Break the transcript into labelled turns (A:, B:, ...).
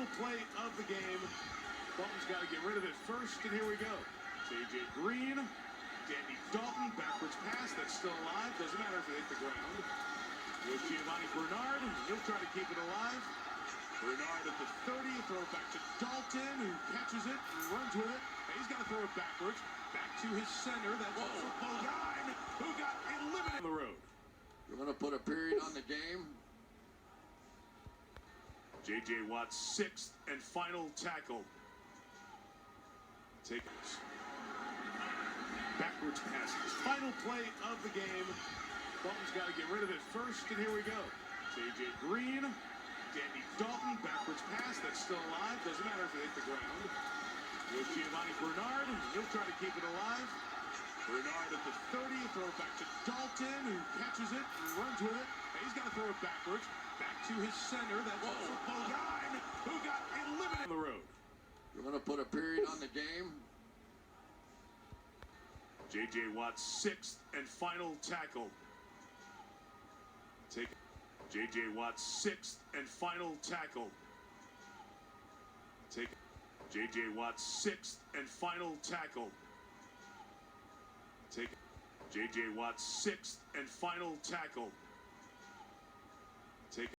A: final play of the game. Dalton's got to get rid of it first, and here we go. J.J. Green, Danny Dalton, backwards pass, that's still alive. Doesn't matter if it hit the ground. Here's Giovanni Bernard, he'll try to keep it alive. Bernard at the 30, throw it back to Dalton, who catches it and runs with it. And he's got to throw it backwards, back to his center. That's also Bogine, who got eliminated on the road.
B: You're going to put a period on the game.
A: J.J. Watt's sixth and final tackle. Take this. Backwards passes. Final play of the game. Dalton's got to get rid of it first, and here we go. J.J. Green, Danny Dalton, backwards pass, that's still alive. Doesn't matter if it hit the ground. Here's Giovanni Bernard, he'll try to keep it alive. Bernard at the 30, throw it back to Dalton, who catches it and runs with it. And he's got to throw it backwards, back to his center. That's also Bogine, who got eliminated on the road.
B: You're going to put a period on the game.
A: J.J. Watt's sixth and final tackle. Take J.J. Watt's sixth and final tackle. Take J.J. Watt's sixth and final tackle. Take J.J. Watt's sixth and final tackle. Take